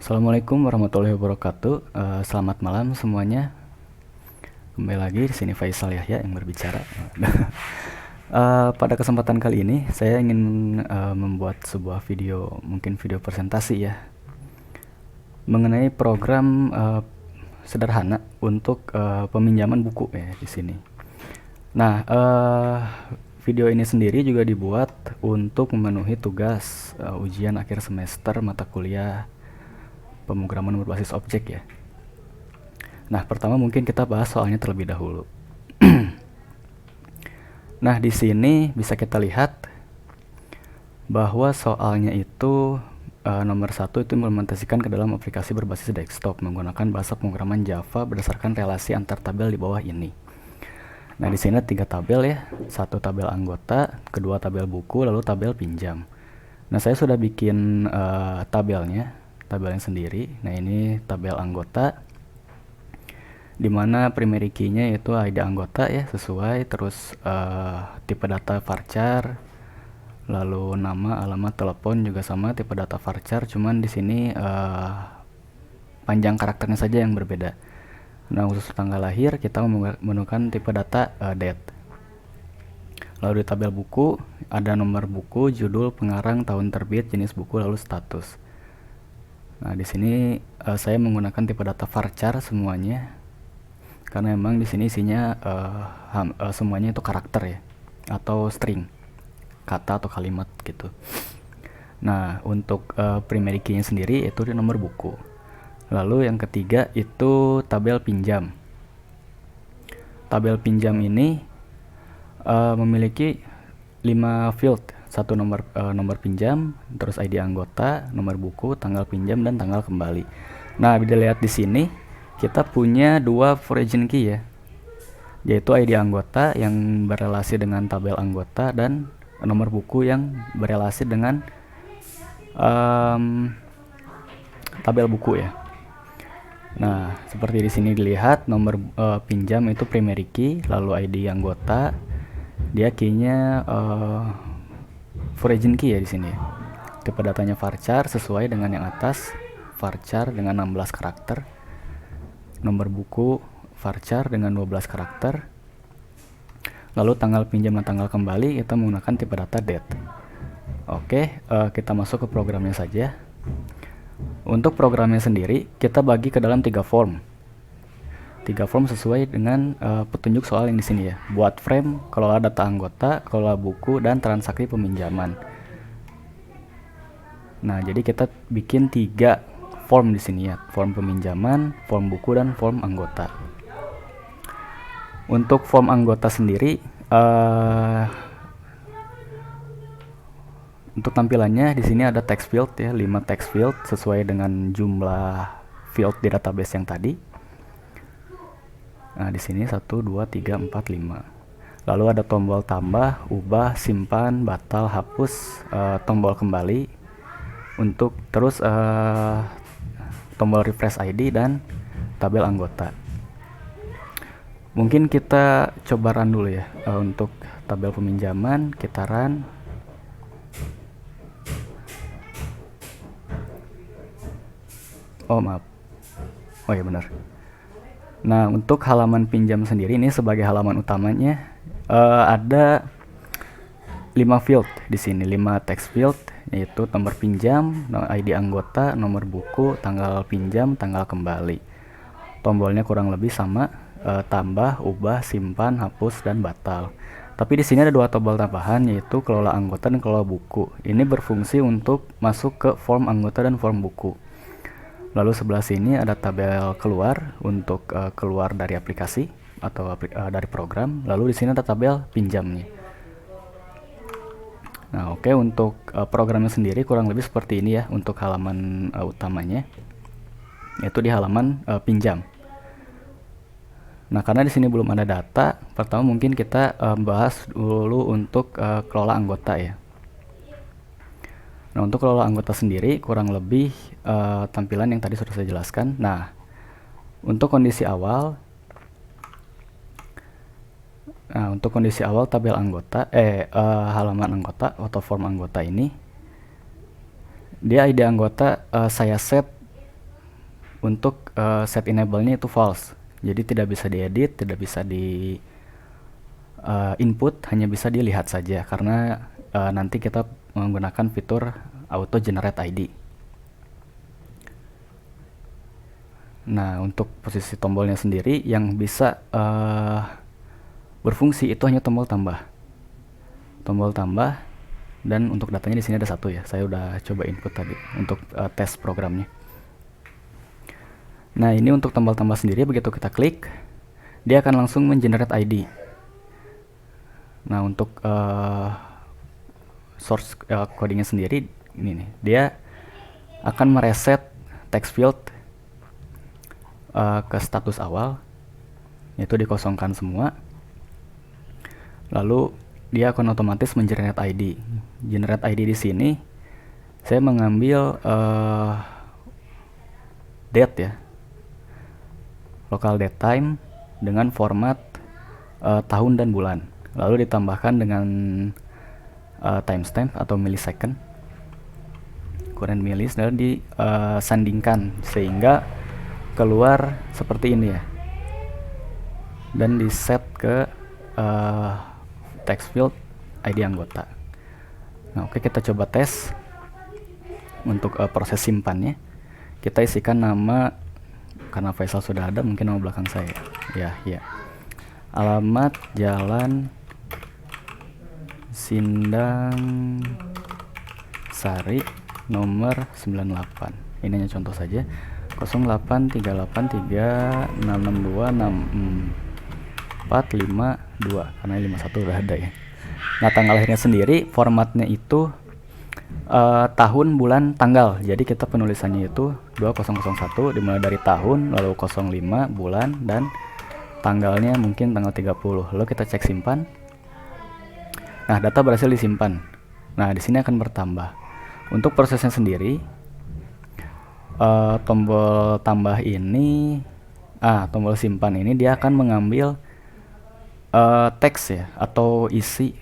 Assalamualaikum warahmatullahi wabarakatuh. Selamat malam semuanya. Kembali lagi di sini Faisal Yahya yang berbicara. Pada kesempatan kali ini saya ingin membuat sebuah video, mungkin video presentasi ya, mengenai program sederhana untuk peminjaman buku ya di sini. Nah, video ini sendiri juga dibuat untuk memenuhi tugas ujian akhir semester mata kuliah pemrograman berbasis objek ya. Nah, pertama mungkin kita bahas soalnya terlebih dahulu. Nah, di sini bisa kita lihat bahwa soalnya itu nomor 1 itu implementasikan ke dalam aplikasi berbasis desktop menggunakan bahasa pemrograman Java berdasarkan relasi antar tabel di bawah ini. Nah, di sini 3 tabel ya. 1 tabel anggota, kedua tabel buku, lalu tabel pinjam. Nah, saya sudah bikin tabelnya sendiri. Nah, ini tabel anggota dimana primary key-nya yaitu ID anggota ya, sesuai, terus tipe data varchar, lalu nama, alamat, telepon juga sama tipe data varchar, cuman di sini panjang karakternya saja yang berbeda. Nah, khusus tanggal lahir kita menggunakan tipe data date. Lalu di tabel buku ada nomor buku, judul, pengarang, tahun terbit, jenis buku, lalu status. Nah, di sini saya menggunakan tipe data varchar semuanya, karena memang di sini isinya semuanya itu karakter ya, atau string, kata atau kalimat gitu. Nah, untuk primary key-nya sendiri itu di nomor buku. Lalu yang ketiga itu tabel pinjam. Tabel pinjam ini memiliki 5 field. Satu nomor pinjam, terus ID anggota, nomor buku, tanggal pinjam, dan tanggal kembali. Nah, bisa lihat di sini kita punya 2 foreign key ya, yaitu ID anggota yang berelasi dengan tabel anggota dan nomor buku yang berelasi dengan tabel buku ya. Nah, seperti di sini dilihat nomor pinjam itu primary key, lalu ID anggota dia key-nya foreign key ya di sini. Tipe datanya varchar sesuai dengan yang atas, varchar dengan 16 karakter. Nomor buku varchar dengan 12 karakter. Lalu tanggal pinjam dan tanggal kembali kita menggunakan tipe data date. Oke, kita masuk ke programnya saja. Untuk programnya sendiri kita bagi ke dalam 3 form. 3 form sesuai dengan petunjuk soal yang di sini ya. Buat frame, kelola data anggota, kelola buku, dan transaksi peminjaman. Nah, jadi kita bikin 3 form di sini ya. Form peminjaman, form buku, dan form anggota. Untuk form anggota sendiri untuk tampilannya di sini ada text field ya, 5 text field sesuai dengan jumlah field di database yang tadi. Nah, di sini 1 2 3 4 5. Lalu ada tombol tambah, ubah, simpan, batal, hapus, tombol kembali untuk terus tombol refresh ID dan tabel anggota. Mungkin kita coba run dulu ya. Untuk tabel peminjaman kita run. Oh, maaf. Oh ya, benar. Nah, untuk halaman pinjam sendiri ini sebagai halaman utamanya ada 5 field di sini, 5 text field, yaitu nomor pinjam, ID anggota, nomor buku, tanggal pinjam, tanggal kembali. Tombolnya kurang lebih sama, tambah, ubah, simpan, hapus, dan batal. Tapi di sini ada 2 tombol tambahan, yaitu kelola anggota dan kelola buku. Ini berfungsi untuk masuk ke form anggota dan form buku. Lalu sebelah sini ada tabel keluar untuk keluar dari aplikasi atau dari program. Lalu di sini ada tabel pinjamnya. Nah, oke, untuk programnya sendiri kurang lebih seperti ini ya untuk halaman utamanya, yaitu di halaman pinjam. Nah, karena di sini belum ada data, pertama mungkin kita bahas dulu untuk kelola anggota ya. Nah, untuk kelola anggota sendiri kurang lebih tampilan yang tadi sudah saya jelaskan. Nah, untuk kondisi awal tabel anggota halaman anggota atau form anggota ini, dia ID anggota saya set untuk set enable-nya itu false. Jadi tidak bisa diedit, tidak bisa di input, hanya bisa dilihat saja karena nanti kita menggunakan fitur auto generate ID. Nah, untuk posisi tombolnya sendiri yang bisa berfungsi itu hanya tombol tambah. Tombol tambah, dan untuk datanya di sini ada satu ya. Saya udah coba input tadi untuk tes programnya. Nah, ini untuk tombol tambah sendiri, begitu kita klik, dia akan langsung mengenerate ID. Nah, untuk source codingnya sendiri ini nih, dia akan mereset text field ke status awal, yaitu dikosongkan semua. Lalu dia akan otomatis mengenerate ID. Generate ID di sini saya mengambil date ya, local date time dengan format tahun dan bulan, lalu ditambahkan dengan timestamp atau millisecond, current millis, lalu disandingkan sehingga keluar seperti ini ya, dan di set ke text field ID anggota. Nah, oke, kita coba tes untuk proses simpannya. Kita isikan nama, karena Faisal sudah ada, mungkin nama belakang saya ya, alamat Jalan Sindang Sari nomor 98. Ini hanya contoh saja, 0838366264552, karena 51 udah ada ya. Nah, tanggal lahirnya sendiri formatnya itu tahun, bulan, tanggal. Jadi kita penulisannya itu 2001 dimulai dari tahun, lalu 05 bulan, dan tanggalnya mungkin tanggal 30. Lalu kita cek simpan. Nah, data berhasil disimpan. Nah, di sini akan bertambah. Untuk prosesnya sendiri, tombol tambah ini, tombol simpan ini dia akan mengambil teks ya, atau isi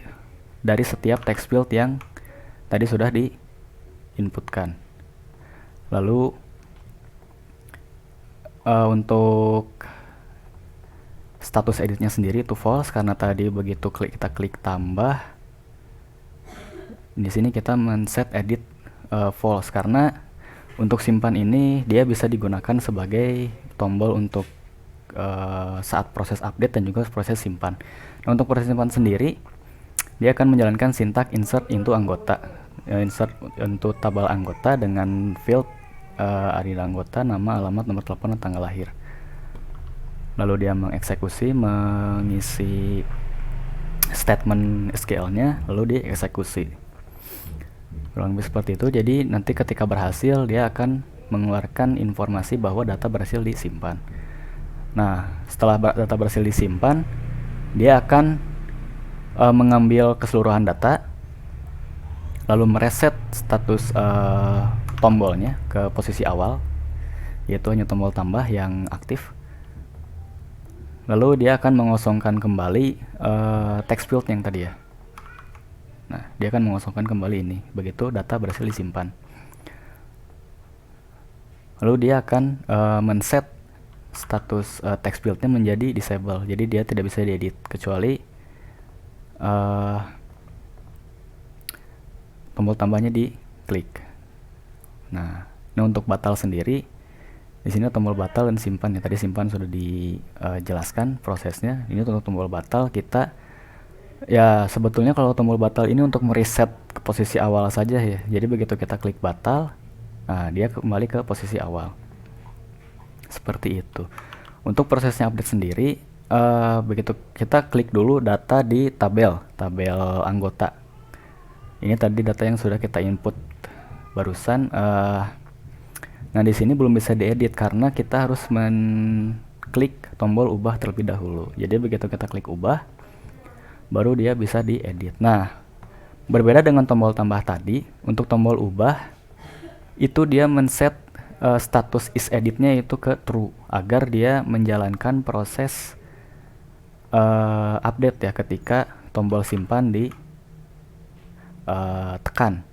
dari setiap text field yang tadi sudah diinputkan. Lalu untuk status editnya sendiri itu false, karena tadi begitu kita klik tambah, di sini kita men-set edit false, karena untuk simpan ini dia bisa digunakan sebagai tombol untuk saat proses update dan juga proses simpan. Nah, untuk proses simpan sendiri dia akan menjalankan sintak insert into anggota, insert untuk tabel anggota dengan field ID anggota, nama, alamat, nomor telepon, dan tanggal lahir. Lalu dia mengeksekusi, mengisi statement SQL-nya, lalu dieksekusi. Kurang lebih seperti itu. Jadi nanti ketika berhasil dia akan mengeluarkan informasi bahwa data berhasil disimpan. Nah, setelah data berhasil disimpan, dia akan mengambil keseluruhan data, lalu mereset status tombolnya ke posisi awal, yaitu hanya tombol tambah yang aktif. Lalu dia akan mengosongkan kembali text field yang tadi ya. Nah, dia akan mengosongkan kembali ini begitu data berhasil disimpan. Lalu dia akan men-set status text fieldnya menjadi disable, jadi dia tidak bisa diedit kecuali tombol tambahnya diklik. Nah, untuk batal sendiri, di sini tombol batal dan simpan ya. Tadi simpan sudah dijelaskan prosesnya. Ini untuk tombol batal, kita ya sebetulnya kalau tombol batal ini untuk mereset ke posisi awal saja ya. Jadi begitu kita klik batal, nah dia kembali ke posisi awal. Seperti itu. Untuk prosesnya update sendiri, begitu kita klik dulu data di tabel anggota. Ini tadi data yang sudah kita input barusan. Nah, di sini belum bisa diedit karena kita harus klik tombol ubah terlebih dahulu. Jadi begitu kita klik ubah, baru dia bisa diedit. Nah, berbeda dengan tombol tambah tadi, untuk tombol ubah itu dia men-set status isEdit-nya itu ke true agar dia menjalankan proses update ya ketika tombol simpan di tekan.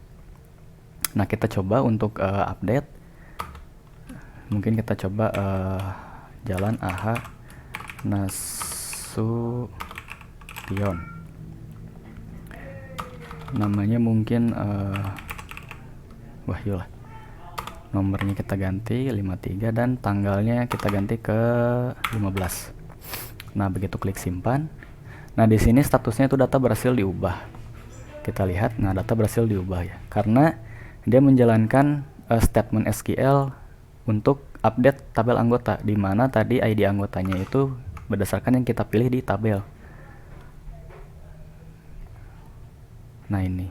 Nah, kita coba untuk update. Mungkin kita coba Jalan AH Nasution. Namanya mungkin Wahyu lah. Nomornya kita ganti 53 dan tanggalnya kita ganti ke 15. Nah, begitu klik simpan. Nah, di sini statusnya itu data berhasil diubah. Kita lihat, nah data berhasil diubah ya. Karena dia menjalankan statement SQL untuk update tabel anggota, di mana tadi ID anggotanya itu berdasarkan yang kita pilih di tabel. Nah, ini.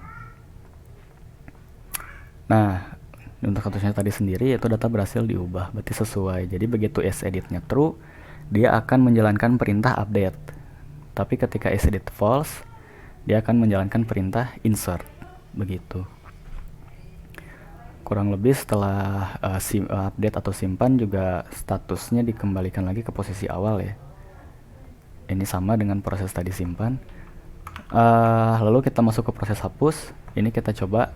Nah, untuk statusnya tadi sendiri itu data berhasil diubah, berarti sesuai. Jadi begitu seditnya true, dia akan menjalankan perintah update. Tapi ketika sedit false, dia akan menjalankan perintah insert. Begitu. Kurang lebih setelah update atau simpan juga statusnya dikembalikan lagi ke posisi awal ya. Ini sama dengan proses tadi simpan. Lalu kita masuk ke proses hapus. Ini kita coba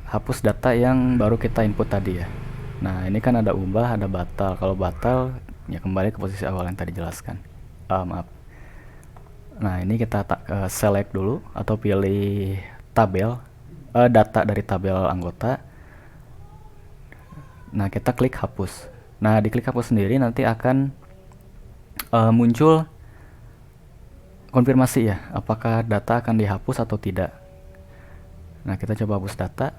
hapus data yang baru kita input tadi ya. Nah, ini kan ada ubah, ada batal. Kalau batal ya kembali ke posisi awal yang tadi jelaskan. Maaf. Nah, ini kita select dulu atau pilih tabel, data dari tabel anggota. Nah, kita klik hapus. Nah, di klik hapus sendiri nanti akan muncul konfirmasi ya, apakah data akan dihapus atau tidak. Nah, kita coba hapus data.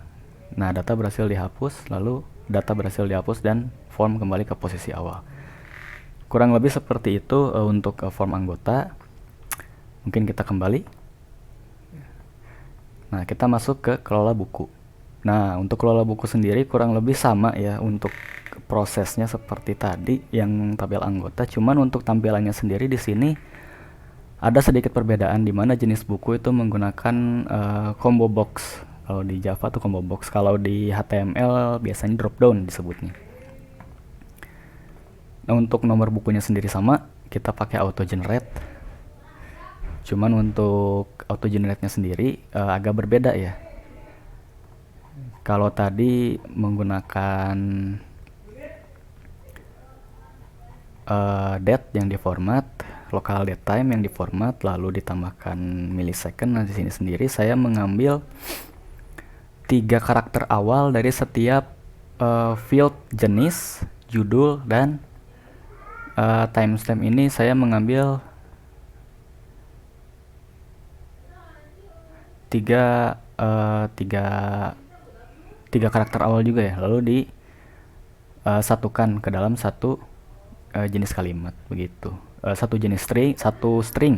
Nah, data berhasil dihapus, lalu data berhasil dihapus dan form kembali ke posisi awal. Kurang lebih seperti itu untuk form anggota. Mungkin kita kembali. Nah, kita masuk ke kelola buku. Nah, untuk kelola buku sendiri kurang lebih sama ya untuk prosesnya seperti tadi yang tabel anggota, cuman untuk tampilannya sendiri di sini ada sedikit perbedaan di mana jenis buku itu menggunakan combo box. Kalau di Java tuh combo box, kalau di HTML biasanya drop down disebutnya. Nah, untuk nomor bukunya sendiri sama, kita pakai auto generate. Cuman untuk auto generate-nya sendiri agak berbeda ya. Kalau tadi menggunakan date yang diformat, local date time yang diformat, lalu ditambahkan millisecond. Nah, di sini sendiri saya mengambil 3 karakter awal dari setiap field jenis, judul, dan timestamp. Ini saya mengambil 3 karakter awal juga ya, lalu disatukan ke dalam satu jenis kalimat begitu. Satu string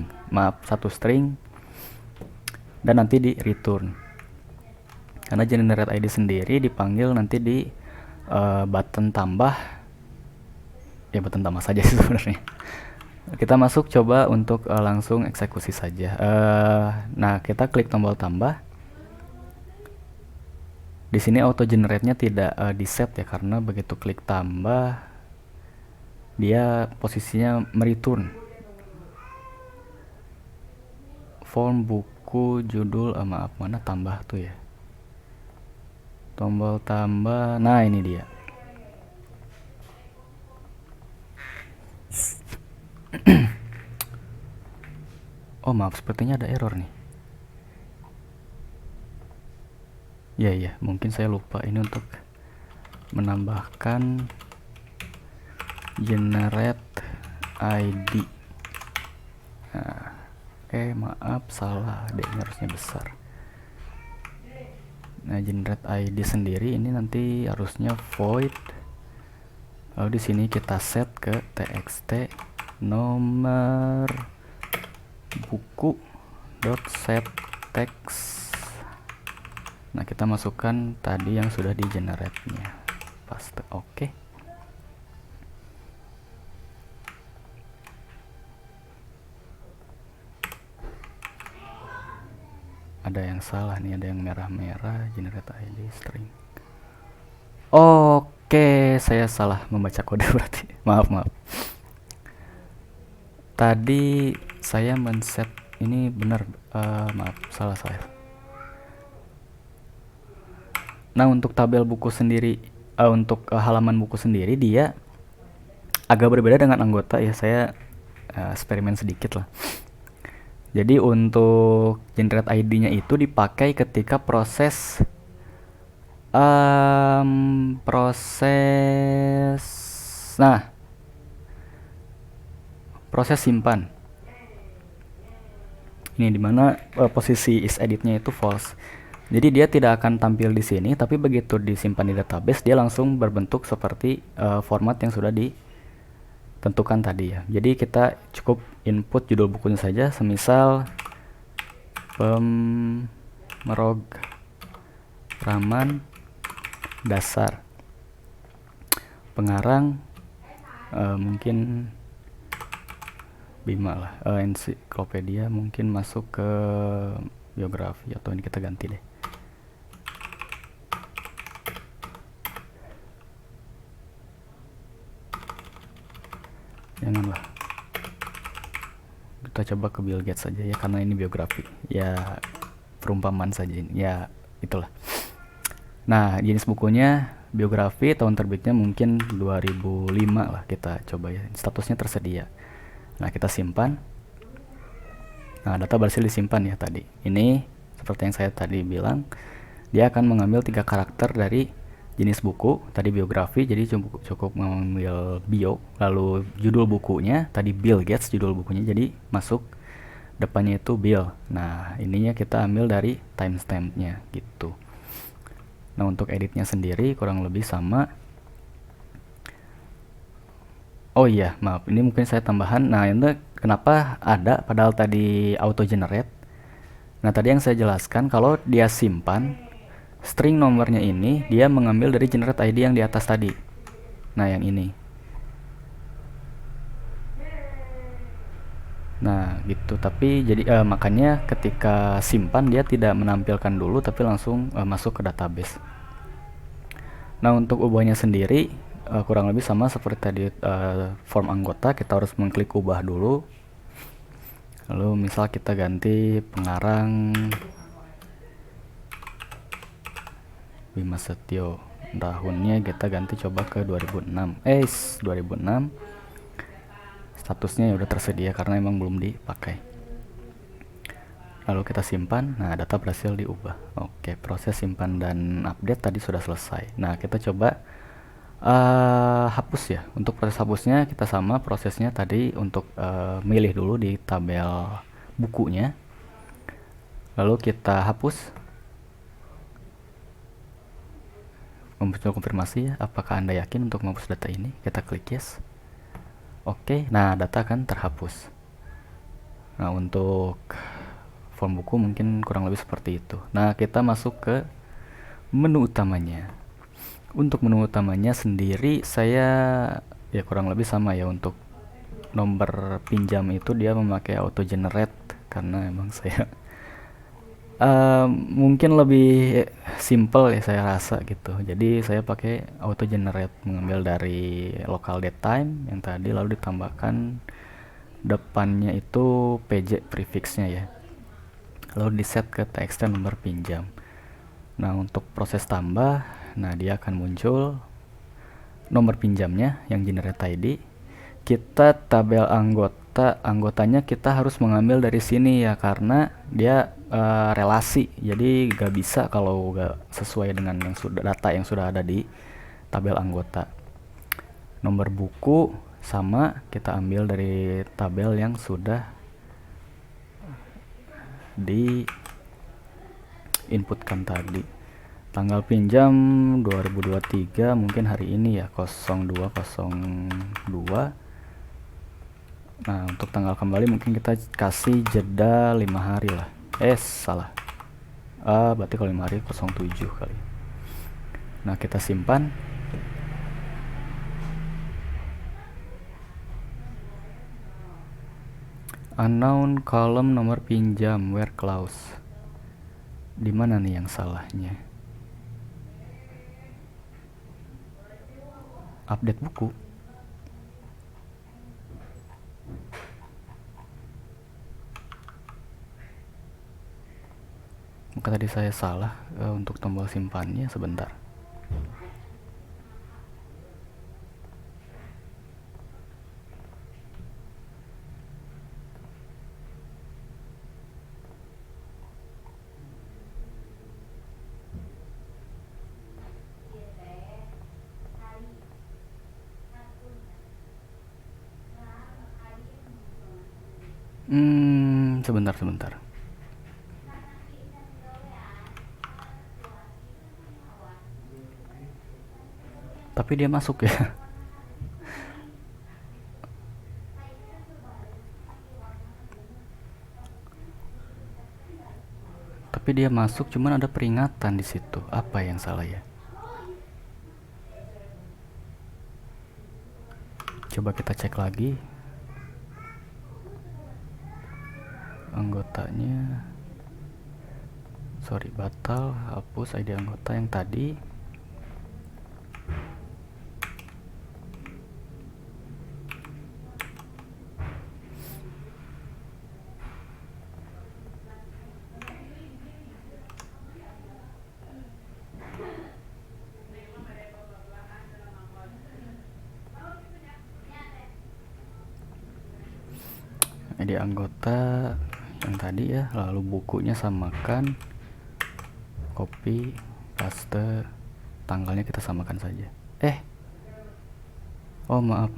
dan nanti di return. Karena generate ID sendiri dipanggil nanti di button tambah. Ya, button tambah saja sih sebenarnya. Kita masuk coba untuk langsung eksekusi saja. Nah, kita klik tombol tambah. Di sini auto generate-nya tidak di set ya, karena begitu klik tambah dia posisinya mereturn form buku judul. Maaf, mana tambah tuh ya, tombol tambah. Nah, ini dia. Oh, maaf, sepertinya ada error nih. Ya, mungkin saya lupa ini untuk menambahkan generate ID. Nah, maaf, salah, D-nya harusnya besar. Nah, generate ID sendiri ini nanti harusnya void. Lalu di sini kita set ke txt nomor buku .set text. Nah, kita masukkan tadi yang sudah di generate-nya. Paste. Oke. Ada yang salah nih, ada yang merah-merah, generate ID string. Oke, saya salah membaca kode berarti. Maaf. Tadi saya men-set ini benar, maaf, salah saya. Nah, untuk tabel buku sendiri untuk halaman buku sendiri dia agak berbeda dengan anggota ya. Saya eksperimen sedikit lah. Jadi untuk generate ID-nya itu dipakai ketika proses proses nah proses simpan. Ini dimana posisi is edit-nya itu false. Jadi dia tidak akan tampil di sini, tapi begitu disimpan di database dia langsung berbentuk seperti format yang sudah ditentukan tadi ya. Jadi kita cukup input judul bukunya saja, semisal pemrograman dasar pengarang mungkin Bima lah, ensiklopedia mungkin masuk ke biografi, atau ini kita ganti deh. Janganlah, kita coba ke Bill Gates saja ya, karena ini biografi ya, perumpamaan saja ini ya, itulah. Nah, jenis bukunya biografi, tahun terbitnya mungkin 2005 lah, kita coba ya, statusnya tersedia. Nah, kita simpan. Nah, data berhasil disimpan ya tadi. Ini seperti yang saya tadi bilang, dia akan mengambil 3 karakter dari jenis buku, tadi biografi, jadi cukup mengambil bio, lalu judul bukunya, tadi Bill Gates judul bukunya, jadi masuk depannya itu Bill. Nah, ininya kita ambil dari timestampnya gitu. Nah, untuk editnya sendiri kurang lebih sama. Oh iya, maaf, ini mungkin saya tambahan. Nah, ini kenapa ada padahal tadi auto generate. Nah, tadi yang saya jelaskan, kalau dia simpan string nomornya ini, dia mengambil dari generate ID yang di atas tadi. Nah, yang ini. Nah, gitu. Tapi jadi makanya ketika simpan dia tidak menampilkan dulu, tapi langsung masuk ke database. Nah, untuk ubahnya sendiri kurang lebih sama seperti tadi form anggota. Kita harus mengklik ubah dulu, lalu misal kita ganti pengarang Bima Setio, tahunnya kita ganti coba ke 2006. 2006. Statusnya ya udah tersedia karena emang belum dipakai. Lalu kita simpan. Nah, data berhasil diubah. Oke, proses simpan dan update tadi sudah selesai. Nah, kita coba hapus ya. Untuk proses hapusnya kita sama prosesnya tadi, untuk milih dulu di tabel bukunya, lalu kita hapus. Muncul konfirmasi ya, apakah Anda yakin untuk menghapus data ini? Kita klik yes. Oke, nah data kan terhapus. Nah, untuk form buku mungkin kurang lebih seperti itu. Nah, kita masuk ke menu utamanya. Untuk menu utamanya sendiri saya ya kurang lebih sama ya. Untuk nomor pinjam itu dia memakai auto generate karena emang saya mungkin lebih simple ya saya rasa gitu. Jadi saya pakai auto generate, mengambil dari local date time yang tadi, lalu ditambahkan depannya itu pj prefixnya ya, lalu di set ke txt nomor pinjam. Nah, untuk proses tambah, nah dia akan muncul nomor pinjamnya yang generate ID. Kita tabel anggotanya kita harus mengambil dari sini ya, karena dia relasi, jadi gak bisa kalau gak sesuai dengan yang sudah data yang sudah ada di tabel anggota. Nomor buku sama, kita ambil dari tabel yang sudah di inputkan tadi. Tanggal pinjam 2023, mungkin hari ini ya, 0202. Nah, untuk tanggal kembali mungkin kita kasih jeda 5 hari lah. Salah. Berarti kalau 5 hari 07 kali. Nah, kita simpan. Unknown column nomor pinjam where clause. Di mana nih yang salahnya? Update buku. Maka tadi saya salah untuk tombol simpannya, sebentar. Sebentar. Tapi dia masuk ya. Tapi dia masuk, cuman ada peringatan di situ. Apa yang salah ya? Coba kita cek lagi. Anggotanya. Sorry, batal. Hapus ID anggota yang tadi. ID anggota yang tadi ya, lalu bukunya samakan, copy, paste, tanggalnya kita samakan saja. Oh maaf.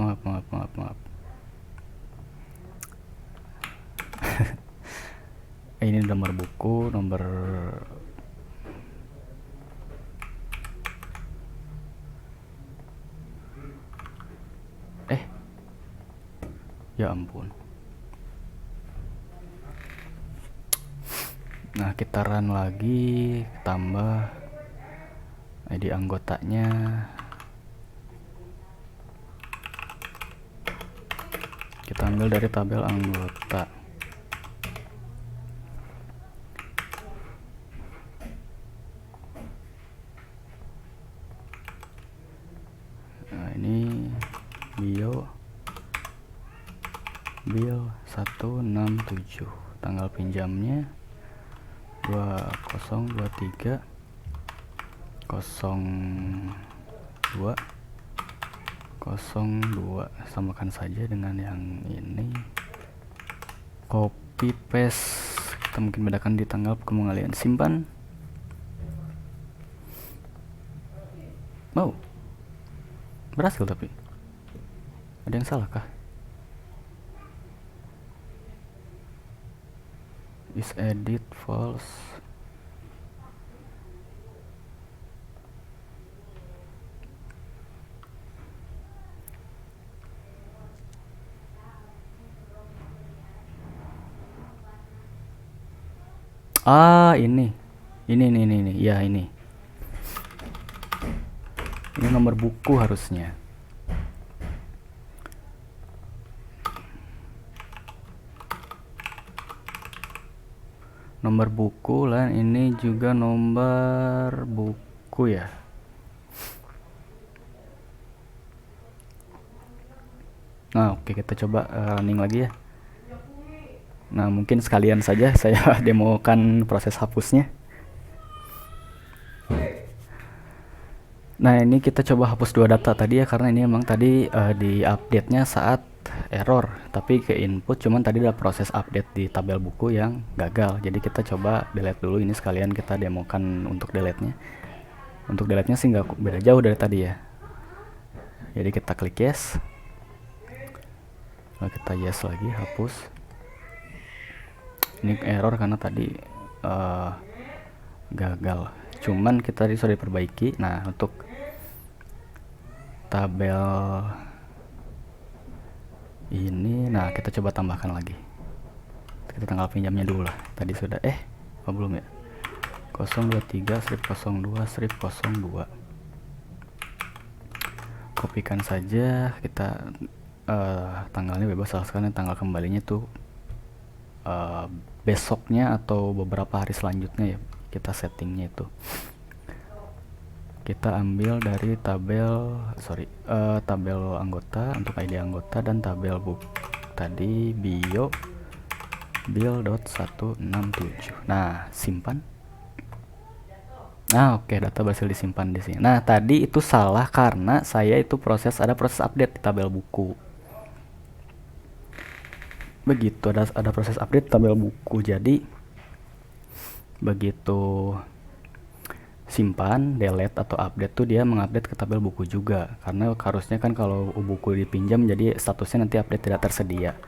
Ini nomor buku, nomor ya ampun. Nah, kita run lagi, tambah ID anggotanya. Kita ambil dari tabel anggota. Nah, ini bio bill 167, tanggal pinjamnya 2023 02 02, samakan saja dengan yang ini, copy paste, kita mungkin bedakan di tanggal pengembalian, simpan. Berhasil, tapi ada yang salah kah? Is edit false. Ini ya, ini nomor buku harusnya. Nomor buku lah, ini juga nomor buku ya. Nah, oke, kita coba running lagi ya. Nah, mungkin sekalian saja saya demokan proses hapusnya. Nah, ini kita coba hapus 2 data tadi ya, karena ini emang tadi di update-nya saat error, tapi ke input, cuman tadi ada proses update di tabel buku yang gagal. Jadi kita coba delete dulu, ini sekalian kita demokan untuk delete-nya. Untuk delete-nya sih nggak beda jauh dari tadi ya. Jadi kita klik yes. Lalu kita yes lagi, hapus. Ini error karena tadi gagal. Cuman kita tadi sudah diperbaiki. Nah, untuk tabel ini, nah kita coba tambahkan lagi. Kita tanggal pinjamnya dulu lah. Tadi sudah belum ya. 023 strip 02 strip 02. Kopikan saja, kita tanggalnya bebas, asalkan tanggal kembalinya tuh besoknya atau beberapa hari selanjutnya ya, kita settingnya itu. Kita ambil dari tabel anggota untuk ID anggota, dan tabel book tadi bio bill.167. Nah, simpan. Nah, oke, data berhasil disimpan di sini. Nah, tadi itu salah karena saya itu ada proses update di tabel buku. Begitu ada proses update tabel buku, jadi begitu simpan, delete atau update tuh dia mengupdate ke tabel buku juga, karena harusnya kan kalau buku dipinjam jadi statusnya nanti update tidak tersedia.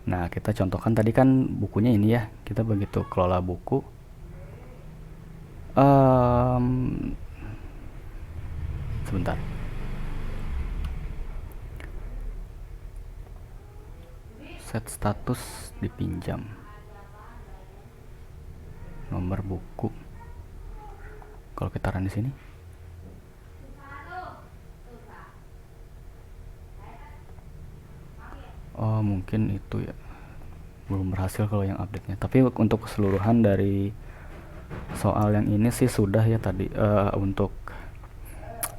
Nah, kita contohkan tadi kan bukunya ini ya, kita begitu kelola buku, sebentar, set status dipinjam, nomor buku. Kalau kita run di sini, oh mungkin itu ya belum berhasil kalau yang update-nya. Tapi untuk keseluruhan dari soal yang ini sih sudah ya tadi, untuk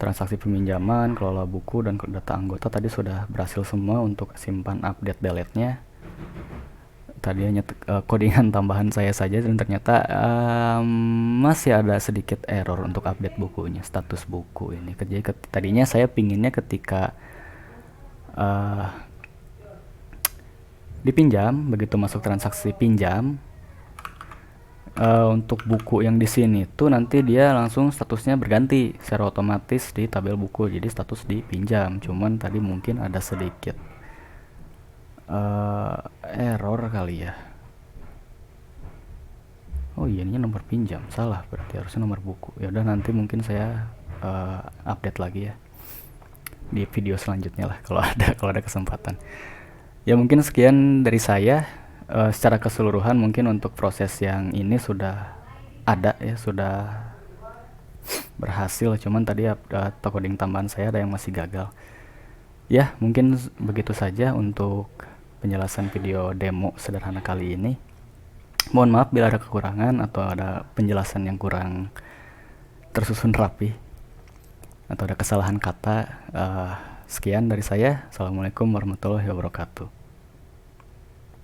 transaksi peminjaman, kelola buku, dan data anggota tadi sudah berhasil semua untuk simpan update delete-nya. Tadi hanya codingan tambahan saya saja dan ternyata masih ada sedikit error untuk update bukunya, status buku ini. Jadi tadinya saya pinginnya ketika dipinjam, begitu masuk transaksi pinjam, untuk buku yang di sini tuh nanti dia langsung statusnya berganti secara otomatis di tabel buku, jadi status dipinjam. Cuman tadi mungkin ada sedikit error kali ya. Oh iya, ini nomor pinjam, salah berarti, harusnya nomor buku. Ya udah, nanti mungkin saya update lagi ya di video selanjutnya lah kalau ada kesempatan. Ya mungkin sekian dari saya. Secara keseluruhan mungkin untuk proses yang ini sudah ada ya, sudah berhasil. Cuman tadi coding tambahan saya ada yang masih gagal. Ya mungkin begitu saja untuk penjelasan video demo sederhana kali ini. Mohon maaf bila ada kekurangan atau ada penjelasan yang kurang tersusun rapi atau ada kesalahan kata. Sekian dari saya. Assalamualaikum warahmatullahi wabarakatuh.